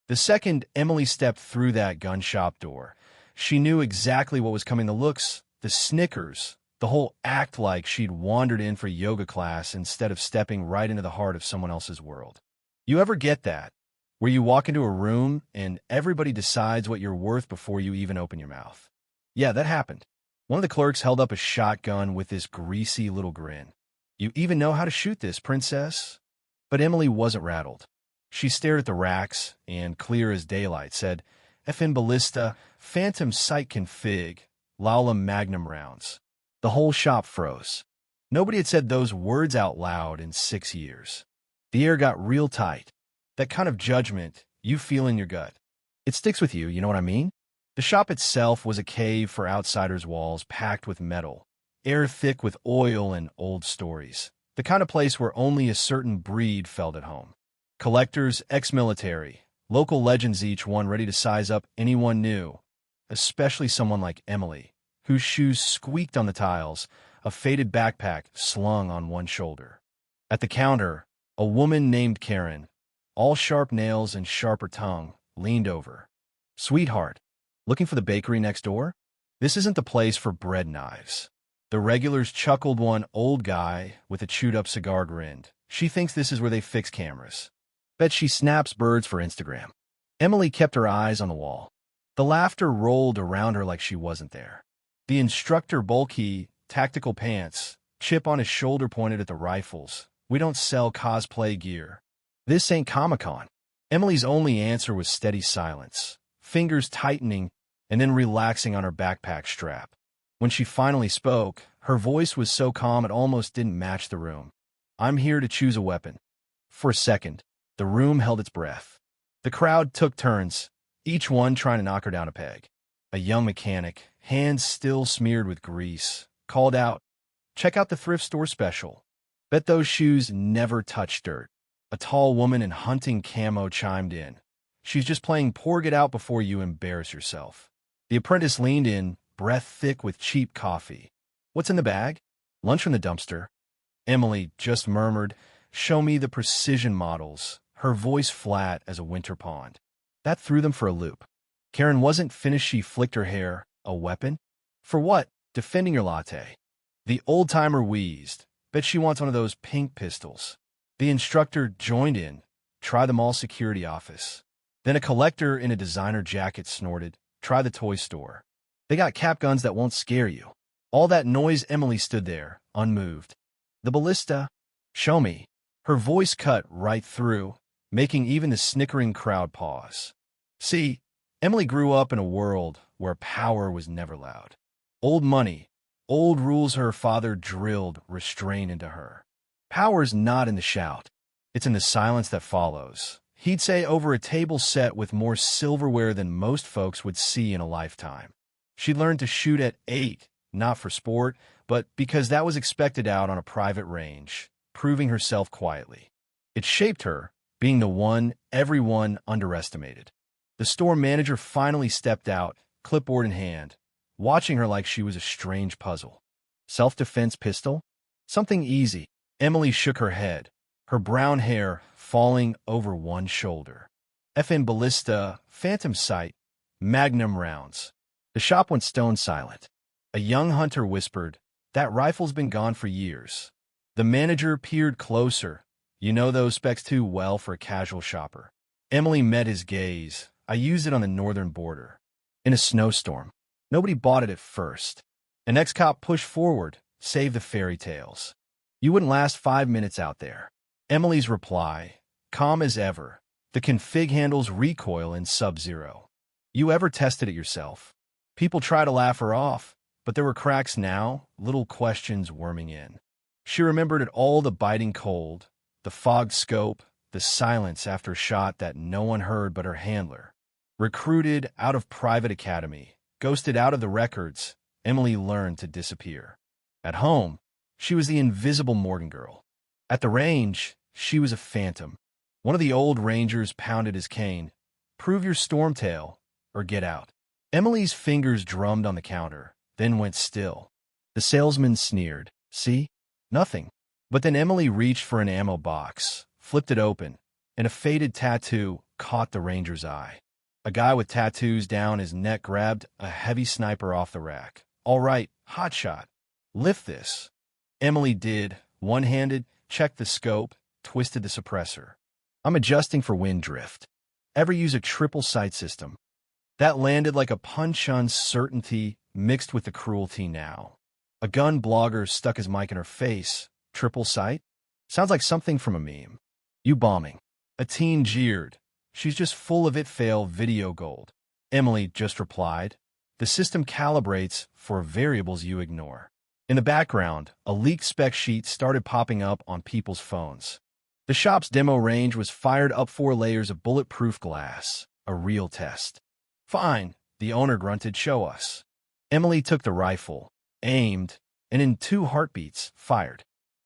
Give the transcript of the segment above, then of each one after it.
The second Emily stepped through that gun shop door, she knew exactly what was coming. The looks, the snickers, the whole act like she'd wandered in for yoga class instead of stepping right into the heart of someone else's world. You ever get that? Where you walk into a room and everybody decides what you're worth before you even open your mouth? Yeah, that happened. One of the clerks held up a shotgun with this greasy little grin. You even know how to shoot this, princess? But Emily wasn't rattled. She stared at the racks and, clear as daylight, said, "FN Ballista, Phantom Sight Config, Lala Magnum rounds." The whole shop froze. Nobody had said those words out loud in 6 years. The air got real tight. That kind of judgment you feel in your gut. It sticks with you, you know what I mean? The shop itself was a cave for outsiders' walls packed with metal, air thick with oil and old stories. The kind of place where only a certain breed felt at home. Collectors, ex-military, local legends, each one ready to size up anyone new, especially someone like Emily, whose shoes squeaked on the tiles, a faded backpack slung on one shoulder. At the counter, a woman named Karen, all sharp nails and sharper tongue, leaned over. "Sweetheart, looking for the bakery next door? This isn't the place for bread knives." The regulars chuckled. One old guy with a chewed-up cigar grinned. "She thinks this is where they fix cameras. Bet she snaps birds for Instagram." Emily kept her eyes on the wall. The laughter rolled around her like she wasn't there. The instructor, bulky, tactical pants, chip on his shoulder, pointed at the rifles. "We don't sell cosplay gear. This ain't Comic-Con." Emily's only answer was steady silence, fingers tightening and then relaxing on her backpack strap. When she finally spoke, her voice was so calm it almost didn't match the room. "I'm here to choose a weapon." For a second, the room held its breath. The crowd took turns, each one trying to knock her down a peg. A young mechanic, hands still smeared with grease, called out, "Check out the thrift store special. Bet those shoes never touch dirt." A tall woman in hunting camo chimed in, "She's just playing poor, get out before you embarrass yourself." The apprentice leaned in, breath thick with cheap coffee. "What's in the bag?" "Lunch from the dumpster." Emily just murmured, "Show me the precision models," her voice flat as a winter pond. That threw them for a loop. Karen wasn't finished. She flicked her hair. "A weapon? For what? Defending your latte." The old-timer wheezed. "Bet she wants one of those pink pistols." The instructor joined in. "Try the mall security office." Then a collector in a designer jacket snorted, "Try the toy store. They got cap guns that won't scare you." All that noise, Emily stood there, unmoved. "The ballista? Show me." Her voice cut right through, making even the snickering crowd pause. See, Emily grew up in a world where power was never loud. Old money, old rules her father drilled restraint into her. Power's not in the shout. It's in the silence that follows. He'd say over a table set with more silverware than most folks would see in a lifetime. She learned to shoot at 8, not for sport, but because that was expected out on a private range, proving herself quietly. It shaped her, being the one everyone underestimated. The store manager finally stepped out, clipboard in hand, watching her like she was a strange puzzle. "Self-defense pistol? Something easy." Emily shook her head, her brown hair falling over one shoulder. "FN Ballista, Phantom Sight, Magnum rounds." The shop went stone silent. A young hunter whispered, "That rifle's been gone for years." The manager peered closer. "You know those specs too well for a casual shopper." Emily met his gaze. "I used it on the northern border. In a snowstorm. Nobody bought it at first. An ex-cop pushed forward, save the fairy tales. You wouldn't last 5 minutes out there." Emily's reply, calm as ever, "The config handles recoil in sub-zero. You ever tested it yourself?" People try to laugh her off, but there were cracks now, little questions worming in. She remembered it all, the biting cold, the fogged scope, the silence after a shot that no one heard but her handler. Recruited out of private academy, ghosted out of the records, Emily learned to disappear. At home, she was the invisible Morgan girl. At the range, she was a phantom. One of the old rangers pounded his cane. "Prove your stormtail, or get out." Emily's fingers drummed on the counter, then went still. The salesman sneered. "See? Nothing." But then Emily reached for an ammo box, flipped it open, and a faded tattoo caught the ranger's eye. A guy with tattoos down his neck grabbed a heavy sniper off the rack. "All right, hotshot. Lift this." Emily did, one-handed, checked the scope, twisted the suppressor. "I'm adjusting for wind drift. Ever use a triple sight system?" That landed like a punch on certainty mixed with the cruelty now. A gun blogger stuck his mic in her face. "Triple sight? Sounds like something from a meme." "You bombing." A teen jeered. "She's just full of it-fail video gold." Emily just replied, "The system calibrates for variables you ignore." In the background, a leaked spec sheet started popping up on people's phones. The shop's demo range was fired up 4 layers of bulletproof glass, a real test. "Fine," the owner grunted, "show us." Emily took the rifle, aimed, and in 2 heartbeats, fired.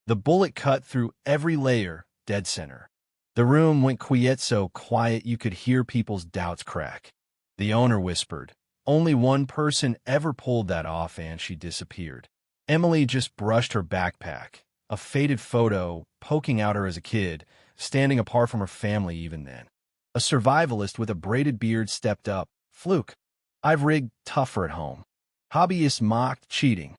The bullet cut through every layer, dead center. The room went quiet, so quiet you could hear people's doubts crack. The owner whispered, "Only one person ever pulled that off," and she disappeared. Emily just brushed her backpack, a faded photo poking out her as a kid, standing apart from her family even then. A survivalist with a braided beard stepped up. "Fluke. I've rigged tougher at home." Hobbyists mocked cheating.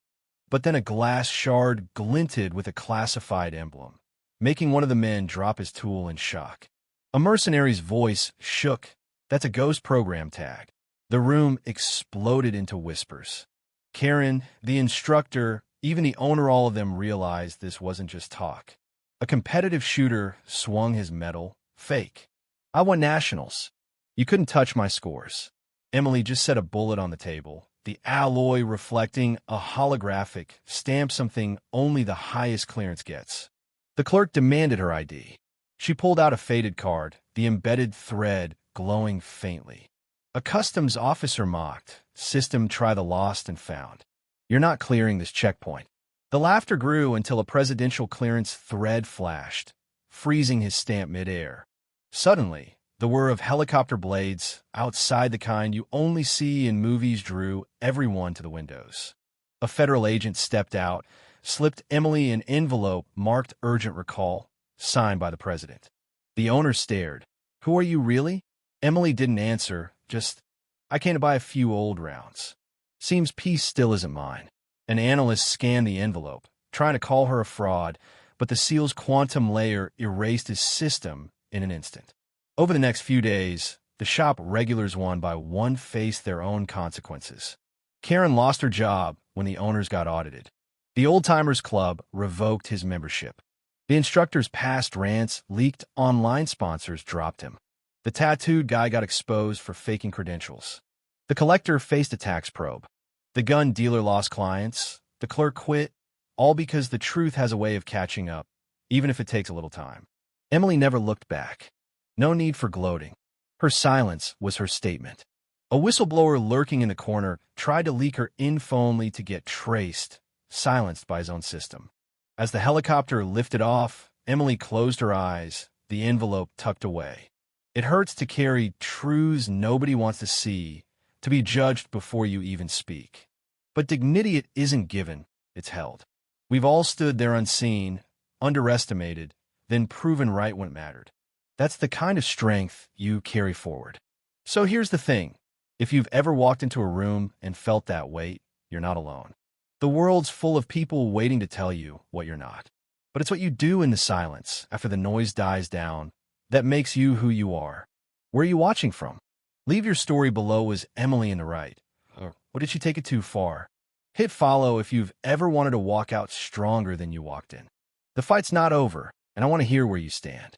But then a glass shard glinted with a classified emblem, making one of the men drop his tool in shock. A mercenary's voice shook. "That's a ghost program tag." The room exploded into whispers. Karen, the instructor, even the owner, all of them realized this wasn't just talk. A competitive shooter swung his medal. "Fake. I won nationals. You couldn't touch my scores." Emily just set a bullet on the table, the alloy reflecting a holographic stamp, something only the highest clearance gets. The clerk demanded her ID. She pulled out a faded card, the embedded thread glowing faintly. A customs officer mocked, "System, try the lost and found. You're not clearing this checkpoint." The laughter grew until a presidential clearance thread flashed, freezing his stamp midair. Suddenly, the whir of helicopter blades, outside the kind you only see in movies, drew everyone to the windows. A federal agent stepped out, slipped Emily an envelope marked "Urgent Recall," signed by the president. The owner stared. "Who are you really?" Emily didn't answer, just, "I came to buy a few old rounds. Seems peace still isn't mine." An analyst scanned the envelope, trying to call her a fraud, but the seal's quantum layer erased his system in an instant. Over the next few days, the shop regulars one by one faced their own consequences. Karen lost her job when the owners got audited. The Old Timers Club revoked his membership. The instructor's past rants leaked, online sponsors dropped him. The tattooed guy got exposed for faking credentials. The collector faced a tax probe. The gun dealer lost clients. The clerk quit, all because the truth has a way of catching up, even if it takes a little time. Emily never looked back. No need for gloating. Her silence was her statement. A whistleblower lurking in the corner tried to leak her info only to get traced, silenced by his own system. As the helicopter lifted off, Emily closed her eyes, the envelope tucked away. It hurts to carry truths nobody wants to see, to be judged before you even speak. But dignity, it isn't given, it's held. We've all stood there unseen, underestimated, then proven right when it mattered. That's the kind of strength you carry forward. So here's the thing. If you've ever walked into a room and felt that weight, you're not alone. The world's full of people waiting to tell you what you're not. But it's what you do in the silence, after the noise dies down, that makes you who you are. Where are you watching from? Leave your story below. Is Emily in the right? Or did she take it too far? Hit follow if you've ever wanted to walk out stronger than you walked in. The fight's not over, and I want to hear where you stand.